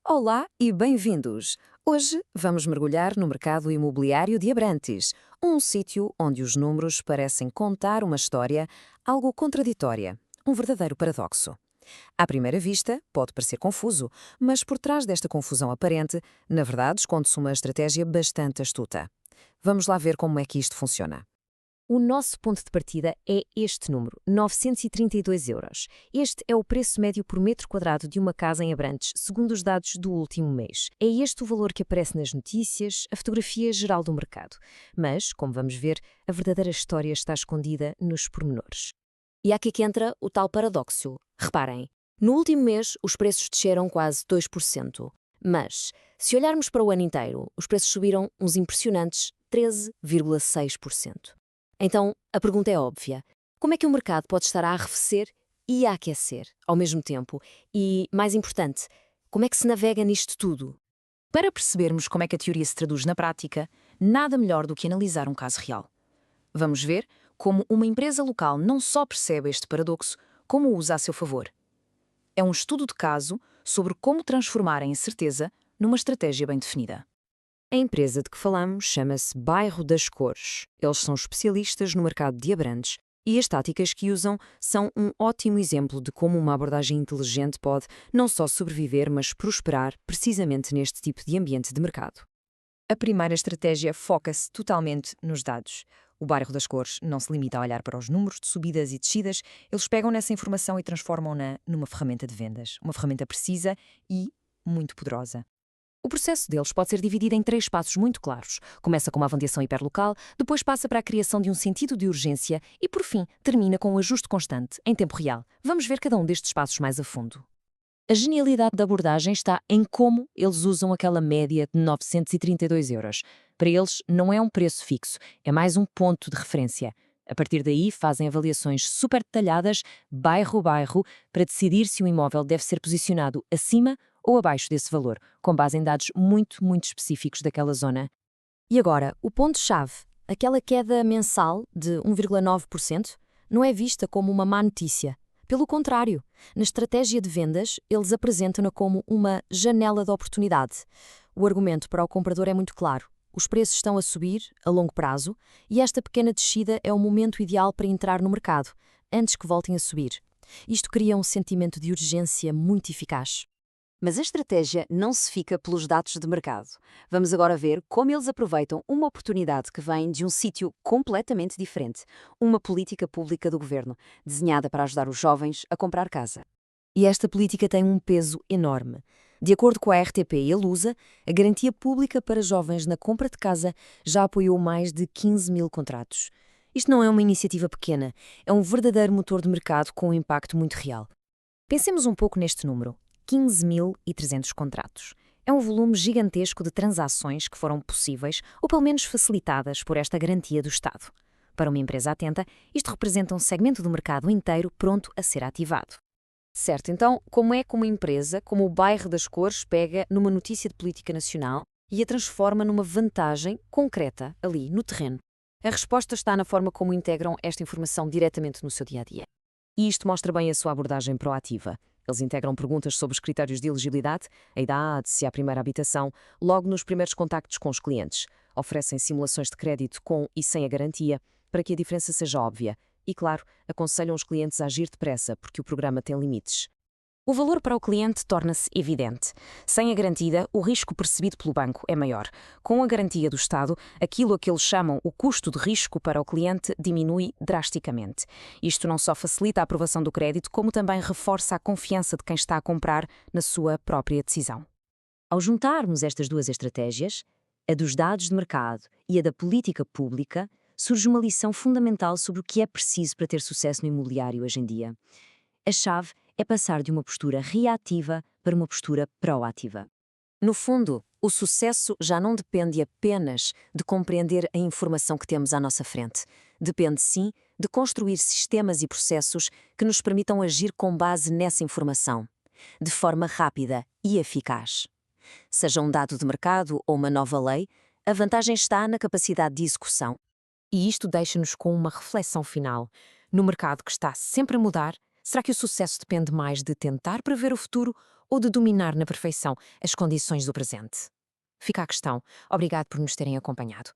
Olá e bem-vindos! Hoje vamos mergulhar no mercado imobiliário de Abrantes, um sítio onde os números parecem contar uma história algo contraditória, um verdadeiro paradoxo. À primeira vista, pode parecer confuso, mas por trás desta confusão aparente, na verdade, esconde-se uma estratégia bastante astuta. Vamos lá ver como é que isto funciona. O nosso ponto de partida é este número, 932 euros. Este é o preço médio por metro quadrado de uma casa em Abrantes, segundo os dados do último mês. É este o valor que aparece nas notícias, a fotografia geral do mercado. Mas, como vamos ver, a verdadeira história está escondida nos pormenores. E aqui que entra o tal paradoxo. Reparem, no último mês os preços desceram quase 2%. Mas, se olharmos para o ano inteiro, os preços subiram uns impressionantes 13,6%. Então, a pergunta é óbvia. Como é que o mercado pode estar a arrefecer e a aquecer ao mesmo tempo? E, mais importante, como é que se navega nisto tudo? Para percebermos como é que a teoria se traduz na prática, nada melhor do que analisar um caso real. Vamos ver como uma empresa local não só percebe este paradoxo, como o usa a seu favor. É um estudo de caso sobre como transformar a incerteza numa estratégia bem definida. A empresa de que falamos chama-se Bairro das Cores. Eles são especialistas no mercado de Abrantes e as táticas que usam são um ótimo exemplo de como uma abordagem inteligente pode não só sobreviver, mas prosperar precisamente neste tipo de ambiente de mercado. A primeira estratégia foca-se totalmente nos dados. O Bairro das Cores não se limita a olhar para os números de subidas e descidas, eles pegam nessa informação e transformam-na numa ferramenta de vendas. Uma ferramenta precisa e muito poderosa. O processo deles pode ser dividido em 3 passos muito claros. Começa com uma avaliação hiperlocal, depois passa para a criação de um sentido de urgência e, por fim, termina com um ajuste constante, em tempo real. Vamos ver cada um destes passos mais a fundo. A genialidade da abordagem está em como eles usam aquela média de 932 euros. Para eles, não é um preço fixo, é mais um ponto de referência. A partir daí, fazem avaliações super detalhadas, bairro a bairro, para decidir se o imóvel deve ser posicionado acima ou abaixo desse valor, com base em dados muito específicos daquela zona. E agora, o ponto-chave, aquela queda mensal de 1,9%, não é vista como uma má notícia. Pelo contrário, na estratégia de vendas, eles apresentam-na como uma janela de oportunidade. O argumento para o comprador é muito claro. Os preços estão a subir a longo prazo e esta pequena descida é o momento ideal para entrar no mercado, antes que voltem a subir. Isto cria um sentimento de urgência muito eficaz. Mas a estratégia não se fica pelos dados de mercado. Vamos agora ver como eles aproveitam uma oportunidade que vem de um sítio completamente diferente, uma política pública do governo, desenhada para ajudar os jovens a comprar casa. E esta política tem um peso enorme. De acordo com a RTP e a Lusa, a garantia pública para jovens na compra de casa já apoiou mais de 15 mil contratos. Isto não é uma iniciativa pequena, é um verdadeiro motor de mercado com um impacto muito real. Pensemos um pouco neste número. 15.300 contratos. É um volume gigantesco de transações que foram possíveis ou pelo menos facilitadas por esta garantia do Estado. Para uma empresa atenta, isto representa um segmento do mercado inteiro pronto a ser ativado. Certo, então, como é que uma empresa, como o Bairro das Cores, pega numa notícia de política nacional e a transforma numa vantagem concreta ali, no terreno? A resposta está na forma como integram esta informação diretamente no seu dia-a-dia. E isto mostra bem a sua abordagem proativa. Eles integram perguntas sobre os critérios de elegibilidade, a idade, se há primeira habitação, logo nos primeiros contactos com os clientes. Oferecem simulações de crédito com e sem a garantia, para que a diferença seja óbvia. E, claro, aconselham os clientes a agir depressa, porque o programa tem limites. O valor para o cliente torna-se evidente. Sem a garantia, o risco percebido pelo banco é maior. Com a garantia do Estado, aquilo a que eles chamam o custo de risco para o cliente diminui drasticamente. Isto não só facilita a aprovação do crédito, como também reforça a confiança de quem está a comprar na sua própria decisão. Ao juntarmos estas duas estratégias, a dos dados de mercado e a da política pública, surge uma lição fundamental sobre o que é preciso para ter sucesso no imobiliário hoje em dia. A chave é passar de uma postura reativa para uma postura proativa. No fundo, o sucesso já não depende apenas de compreender a informação que temos à nossa frente. Depende, sim, de construir sistemas e processos que nos permitam agir com base nessa informação, de forma rápida e eficaz. Seja um dado de mercado ou uma nova lei, a vantagem está na capacidade de execução. E isto deixa-nos com uma reflexão final. No mercado que está sempre a mudar, será que o sucesso depende mais de tentar prever o futuro ou de dominar na perfeição as condições do presente? Fica a questão. Obrigado por nos terem acompanhado.